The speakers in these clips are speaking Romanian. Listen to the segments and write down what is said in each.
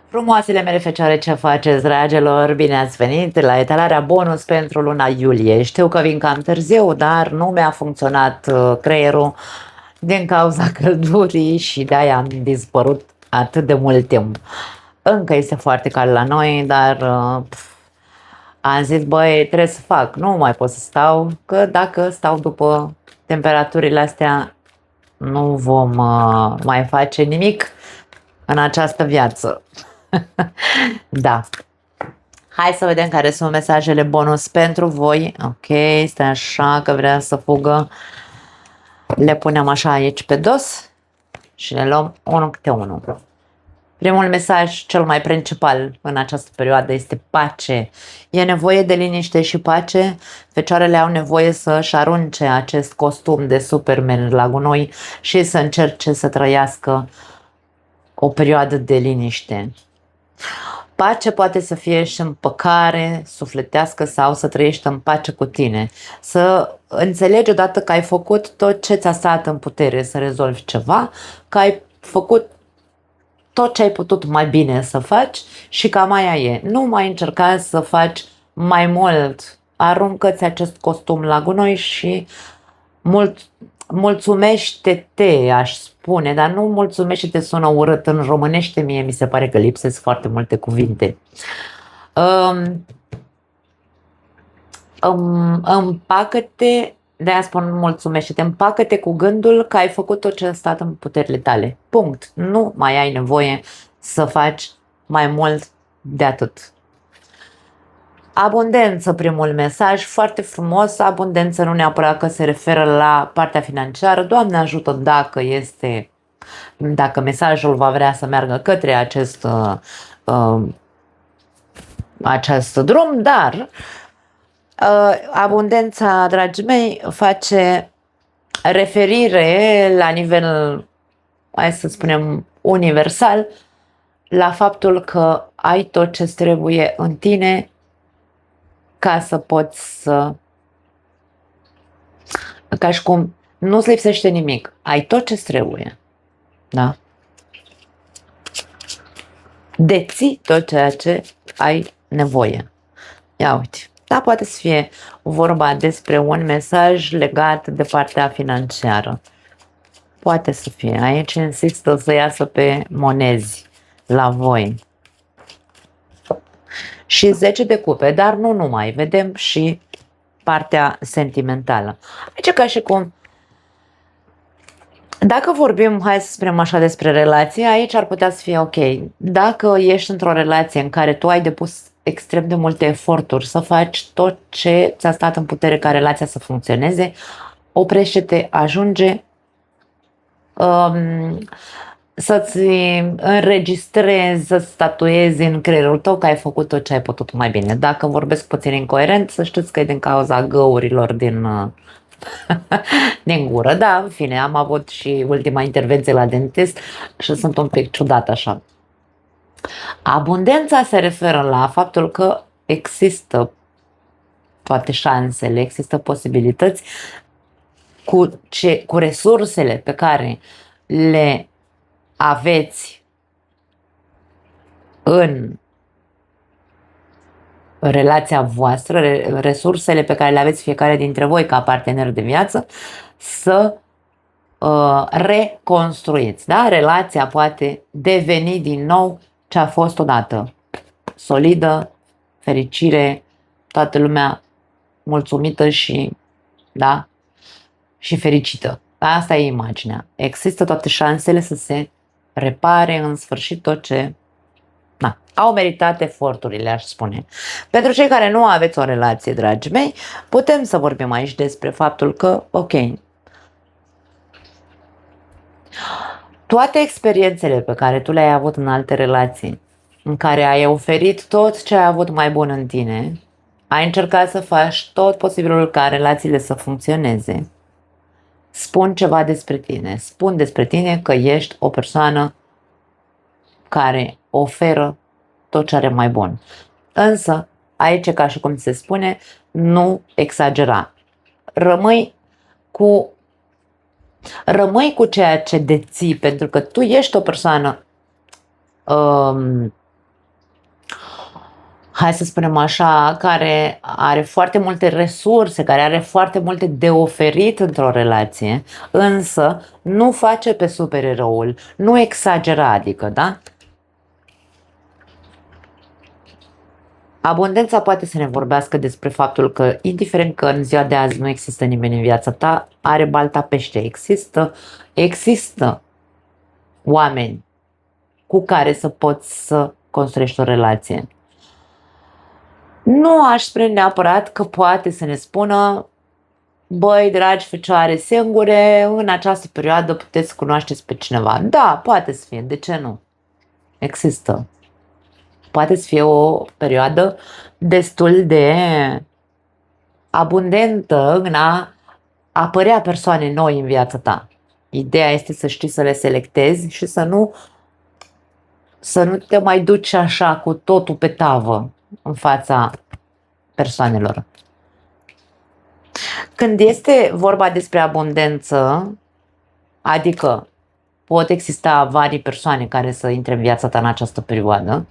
Frumoasele mele fecioare, ce faceți, dragilor? Bine ați venit la etalarea bonus pentru luna iulie. Știu că vin cam târziu, dar nu mi-a funcționat creierul din cauza căldurii și de-aia am dispărut atât de mult timp. Încă este foarte cald la noi, dar am zis, băi, trebuie să fac, nu mai pot să stau, că dacă stau după temperaturile astea, nu vom mai face nimic în această viață. Da. Hai să vedem care sunt mesajele bonus pentru voi. Ok, stai așa că vrea să fugă. Le punem așa aici pe dos și le luăm unul câte unul. Primul mesaj, cel mai principal în această perioadă, este pace. E nevoie de liniște și pace. Fecioarele au nevoie să-și arunce acest costum de Superman la gunoi și să încerce să trăiască o perioadă de liniște. Pace poate să fie și împăcare sufletească sau să trăiești în pace cu tine. Să înțelegi odată că ai făcut tot ce ți-a stat în putere să rezolvi ceva, că ai făcut tot ce ai putut mai bine să faci și cam aia e. Nu mai încerca să faci mai mult. Aruncă-ți acest costum la gunoi și mulțumește-te, aș spune, dar nu mulțumește-te sună urât în românește, mie mi se pare că lipsesc foarte multe cuvinte. Împacă-te, de-aia spun mulțumește-te, împacă-te cu gândul că ai făcut tot ce a stat în puterile tale. Punct. Nu mai ai nevoie să faci mai mult de atât. Abundență, primul mesaj, foarte frumos. Abundență nu neapărat că se referă la partea financiară. Doamne ajută dacă mesajul va vrea să meargă către acest drum, dar abundența, dragii mei, face referire la nivel, hai să spunem, universal, la faptul că ai tot ce trebuie în tine ca să poți să, ca și cum nu-ți lipsește nimic, ai tot ce trebuie, da? Deții tot ceea ce ai nevoie. Ia uite, da, poate să fie vorba despre un mesaj legat de partea financiară. Poate să fie, aici insistă să iasă pe monezi la voi. Și 10 de cupe, dar nu numai, vedem și partea sentimentală. Aici ca și cum, dacă vorbim, hai să spunem așa, despre relație, aici ar putea să fie ok. Dacă ești într-o relație în care tu ai depus extrem de multe eforturi să faci tot ce ți-a stat în putere ca relația să funcționeze, oprește-te, ajunge să-ți înregistrezi, să-ți tatuezi în creierul tău că ai făcut tot ce ai putut mai bine. Dacă vorbesc puțin incoerent, să știți că e din cauza găurilor din gură. Da, în fine, am avut și ultima intervenție la dentist și sunt un pic ciudat așa. Abundența se referă la faptul că există toate șansele, există posibilități cu resursele pe care le aveți în relația voastră, resursele pe care le aveți fiecare dintre voi ca partener de viață, să reconstruiți. Da? Relația poate deveni din nou ce a fost odată. Solidă, fericire, toată lumea mulțumită și, da, și fericită. Asta e imaginea. Există toate șansele să se repare în sfârșit tot ce au meritat eforturile, aș spune. Pentru cei care nu aveți o relație, dragii mei, putem să vorbim aici despre faptul că, ok, toate experiențele pe care tu le-ai avut în alte relații, în care ai oferit tot ce ai avut mai bun în tine, ai încercat să faci tot posibilul ca relațiile să funcționeze, spun ceva despre tine. Spun despre tine că ești o persoană care oferă tot ce are mai bun. Însă, aici, ca și cum se spune, nu exagera. Rămâi cu ceea ce deții, pentru că tu ești o persoană um, hai să spunem așa, care are foarte multe resurse, care are foarte multe de oferit într-o relație, însă nu face pe supereroul, nu exagera, adică, da? Abundența poate să ne vorbească despre faptul că, indiferent că în ziua de azi nu există nimeni în viața ta, are balta pește, există oameni cu care să poți să construiești o relație. Nu aș spune neapărat că poate să ne spună: băi, dragi fecioare singure, în această perioadă puteți să cunoașteți pe cineva. Da, poate să fie, de ce nu? Există. Poate să fie o perioadă destul de abundentă în a apărea persoane noi în viața ta. Ideea este să știi să le selectezi și să nu te mai duci așa cu totul pe tavă în fața persoanelor. Când este vorba despre abundență, adică pot exista vari persoane care să intre în viața ta în această perioadă,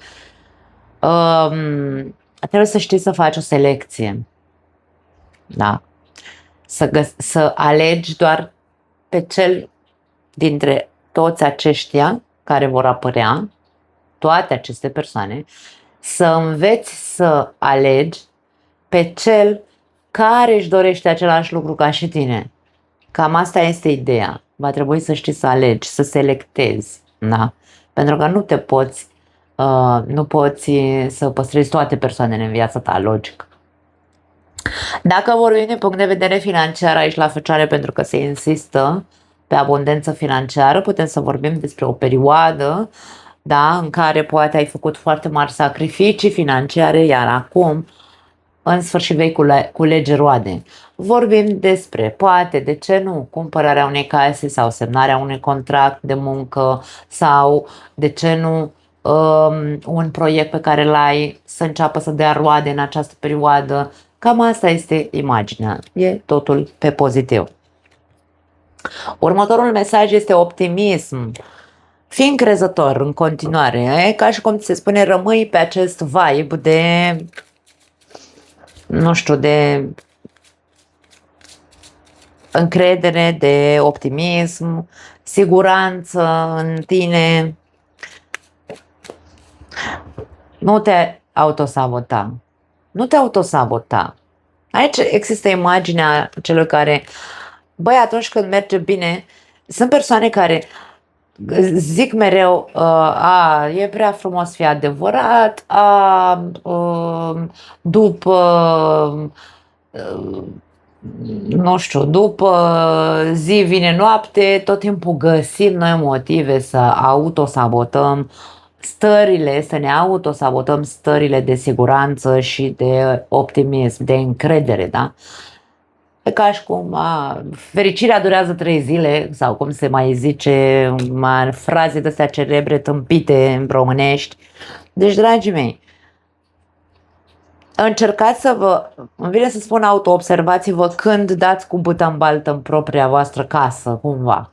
trebuie să știi să faci o selecție. Da? Să alegi doar pe cel dintre toți aceștia care vor apărea, toate aceste persoane, să înveți să alegi pe cel care își dorește același lucru ca și tine. Cam asta este ideea. Va trebui să știi să alegi, să selectezi. Da? Pentru că nu poți să păstrezi toate persoanele în viața ta, logic. Dacă vorbim din punct de vedere financiar aici la fecioare, pentru că se insistă pe abundență financiară, putem să vorbim despre o perioadă, da, în care poate ai făcut foarte mari sacrificii financiare, iar acum în sfârșit vei culege roade. Vorbim despre, poate, de ce nu, cumpărarea unei case sau semnarea unui contract de muncă sau, de ce nu, un proiect pe care l-ai să înceapă să dea roade în această perioadă. Cam asta este imaginea. E totul pe pozitiv. Următorul mesaj este optimism. Fii încrezător în continuare. E ca și cum ți se spune, rămâi pe acest vibe de, nu știu, de încredere, de optimism, siguranță în tine. Nu te autosabota. Nu te autosabota. Aici există imaginea celor care, băi, atunci când merge bine, sunt persoane care zic mereu, e prea frumos fi adevărat, după, nu știu, după zi vine noapte, tot timpul găsim noi motive să autosabotăm stările, să ne autosabotăm stările de siguranță și de optimism, de încredere, da? E ca și cum fericirea durează 3 zile, sau cum se mai zice, fraze de-astea celebre tâmpite în românești. Deci, dragii mei, încercați îmi vine să spun auto-observați-vă când dați cu bâta în baltă în propria voastră casă, cumva.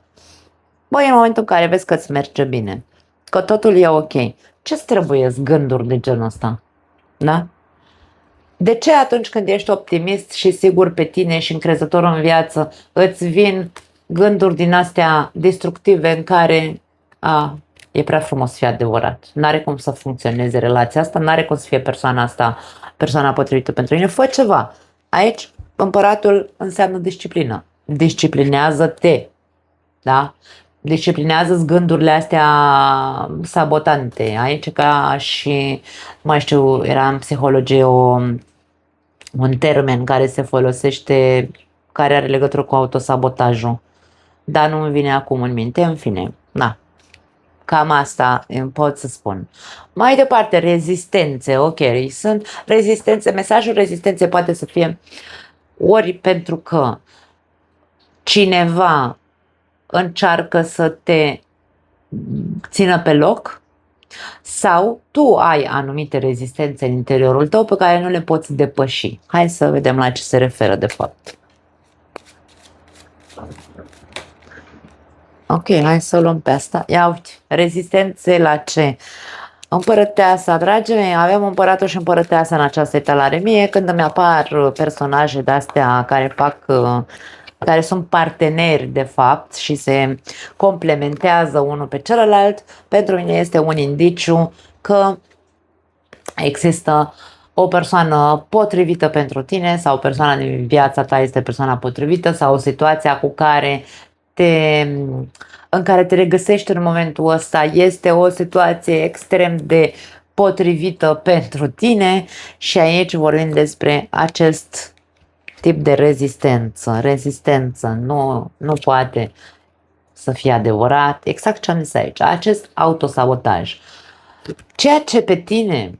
Băi, în momentul în care vezi că îți merge bine, că totul e ok, ce-ți trebuie gânduri de genul ăsta? Da? De ce atunci când ești optimist și sigur pe tine și încrezător în viață, îți vin gânduri din astea destructive în care e prea frumos să fie adevărat, n-are cum să funcționeze relația asta, n-are cum să fie persoana asta persoana potrivită pentru tine, fă ceva. Aici împăratul înseamnă disciplină. Disciplinează-te. Da? Disciplinează-ți gândurile astea sabotante. Aici ca și, mai știu, era în psihologie un termen care se folosește, care are legătură cu autosabotajul. Dar nu îmi vine acum în minte, în fine. Da. Cam asta îmi pot să spun. Mai departe, rezistențe, ok, sunt rezistențe, mesajul rezistențe poate să fie ori pentru că cineva încearcă să te țină pe loc sau tu ai anumite rezistențe în interiorul tău pe care nu le poți depăși. Hai să vedem la ce se referă de fapt. Ok, hai să o luăm pe asta. Ia uite, rezistențe la ce? Împărăteasa, dragii mei, avem împăratul și împărăteasa în această etalare. Mie când îmi apar personaje de-astea care fac, care sunt parteneri de fapt și se complementează unul pe celălalt, pentru mine este un indiciu că există o persoană potrivită pentru tine sau persoana din viața ta este persoana potrivită sau situația în care te regăsești în momentul ăsta este o situație extrem de potrivită pentru tine și aici vorbim despre acest tip de rezistență. Rezistență nu poate să fie adevărat, exact ce am zis aici, acest autosabotaj. Ceea ce pe tine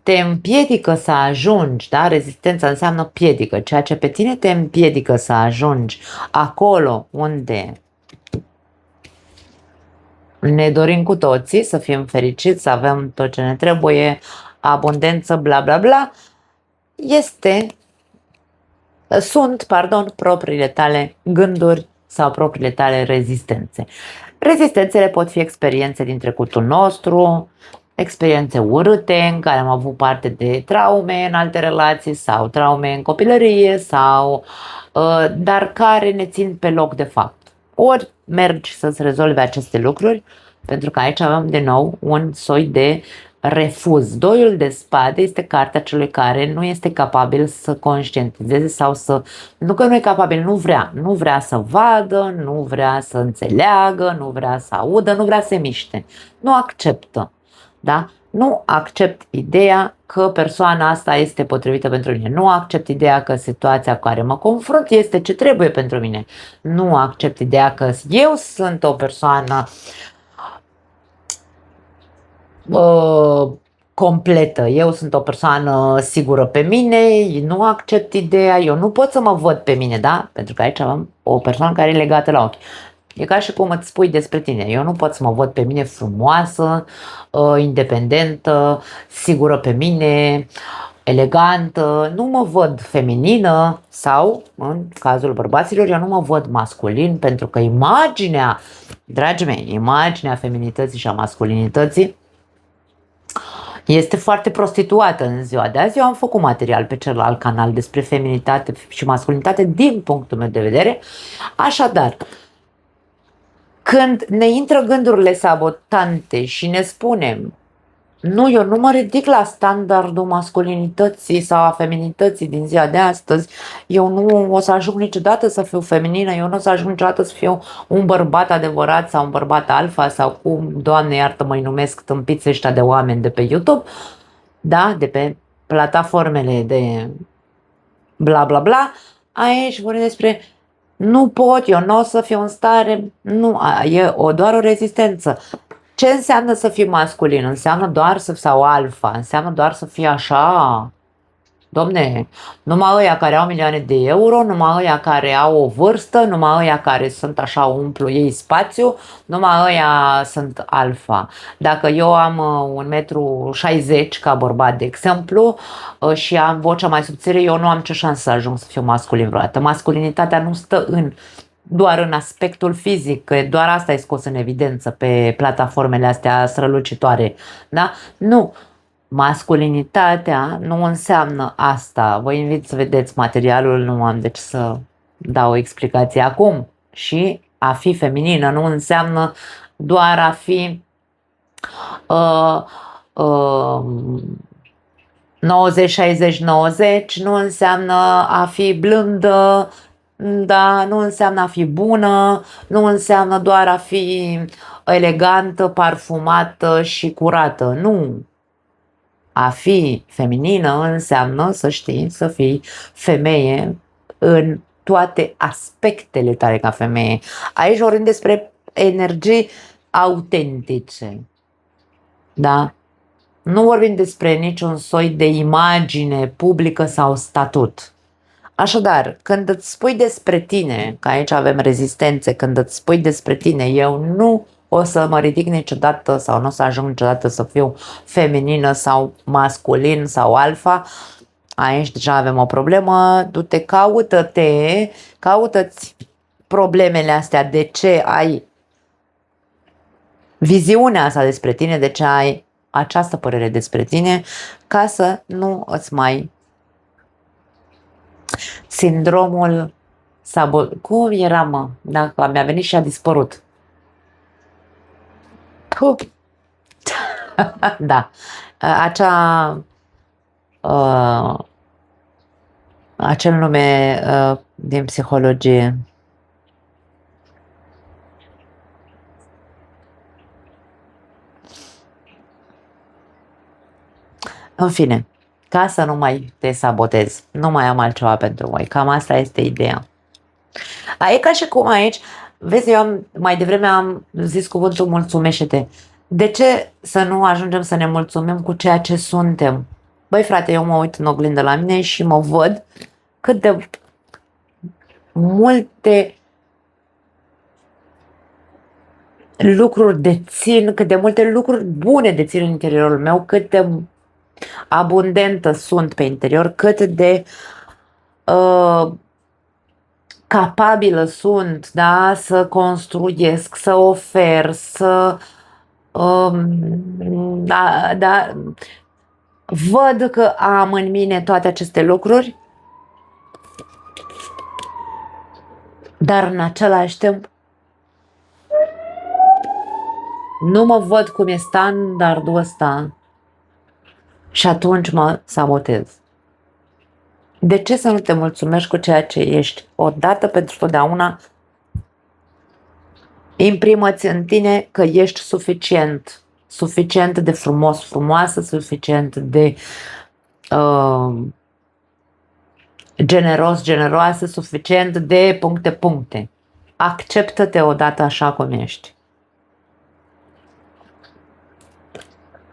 te împiedică să ajungi, da? Rezistența înseamnă piedică, ceea ce pe tine te împiedică să ajungi acolo unde ne dorim cu toții, să fim fericiți, să avem tot ce ne trebuie, abundență, bla bla bla, sunt propriile tale gânduri sau propriile tale rezistențe. Rezistențele pot fi experiențe din trecutul nostru, experiențe urâte în care am avut parte de traume în alte relații sau traume în copilărie dar care ne țin pe loc de fapt. Ori mergi să-ți rezolvi aceste lucruri, pentru că aici avem de nou un soi de refuz. Doiul de spade este cartea celui care nu este capabil să conștientizeze sau nu că nu e capabil, nu vrea să vadă, nu vrea să înțeleagă, nu vrea să audă, nu vrea să se miște. Nu acceptă. Da? Nu accept ideea că persoana asta este potrivită pentru mine. Nu accept ideea că situația cu care mă confrunt este ce trebuie pentru mine. Nu accept ideea că eu sunt o persoană completă. Eu sunt o persoană sigură pe mine, nu accept ideea, eu nu pot să mă văd pe mine, da? Pentru că aici avem o persoană care e legată la ochi. E ca și cum îți spui despre tine, eu nu pot să mă văd pe mine frumoasă, independentă, sigură pe mine, elegantă, nu mă văd feminină sau, în cazul bărbaților, eu nu mă văd masculin pentru că imaginea, dragii mei, imaginea feminității și a masculinității este foarte prostituată în ziua de azi. Eu am făcut material pe celălalt canal despre feminitate și masculinitate din punctul meu de vedere. Așadar, când ne intră gândurile sabotante și ne spunem nu, eu nu mă ridic la standardul masculinității sau a feminității din ziua de astăzi, eu nu o să ajung niciodată să fiu feminină, eu nu o să ajung niciodată să fiu un bărbat adevărat sau un bărbat alfa sau cum, Doamne iartă, mă numesc tâmpiți ăștia de oameni de pe YouTube, da, de pe plataformele de bla bla bla, aici vorbim despre nu pot, eu nu o să fiu în stare, nu, e doar o rezistență. Ce înseamnă să fii masculin? Înseamnă doar sau alfa, înseamnă doar să fii așa. Domne, numai ăia care au milioane de euro, numai ăia care au o vârstă, numai ăia care sunt așa, umplu ei spațiu, numai ăia sunt alfa. Dacă eu am 1,60 m ca bărbat, de exemplu, și am vocea mai subțire, eu nu am ce șansă să ajung să fiu masculin vreodată. Masculinitatea nu stă doar în aspectul fizic, că doar asta e scos în evidență pe plataformele astea strălucitoare, da? Nu, masculinitatea nu înseamnă asta. Vă invit să vedeți materialul, nu am de ce să dau o explicație acum. Și a fi feminină nu înseamnă doar a fi 90-60-90, nu înseamnă a fi blândă, da, nu înseamnă a fi bună, nu înseamnă doar a fi elegantă, parfumată și curată. Nu. A fi feminină înseamnă să știi să fii femeie în toate aspectele tale ca femeie. Aici vorbim despre energii autentice. Da? Nu vorbim despre niciun soi de imagine publică sau statut. Așadar, când îți spui despre tine, că aici avem rezistențe, când îți spui despre tine, eu nu o să mă ridic niciodată sau nu o să ajung niciodată să fiu feminină sau masculin sau alfa, aici deja avem o problemă, du-te, caută-ți problemele astea, de ce ai viziunea asta despre tine, de ce ai această părere despre tine, ca să nu îți mai sindromul cum era, mă? Dacă mi-a venit și a dispărut. Puh. Da. Acel nume din psihologie. În fine, ca să nu mai te sabotezi, nu mai am altceva pentru voi. Cam asta este ideea. E ca și cum aici, vezi, mai devreme am zis cuvântul mulțumește-te. De ce să nu ajungem să ne mulțumim cu ceea ce suntem? Băi frate, eu mă uit în oglindă la mine și mă văd cât de multe lucruri dețin, cât de multe lucruri bune dețin în interiorul meu, cât de abundentă sunt pe interior, cât de capabilă sunt, da, să construiesc, să ofer, să da, văd că am în mine toate aceste lucruri, dar în același timp nu mă văd cum e standardul ăsta și atunci mă sabotez. De ce să nu te mulțumești cu ceea ce ești? Odată pentru totdeauna imprimă-ți în tine că ești suficient. Suficient de frumos, frumoasă, suficient de generos, generoasă, suficient de puncte. Acceptă-te odată așa cum ești.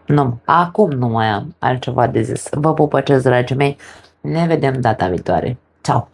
Nu, acum nu mai am altceva de zis. Vă pupăcesc, dragii mei. Ne vedem data viitoare. Ciao!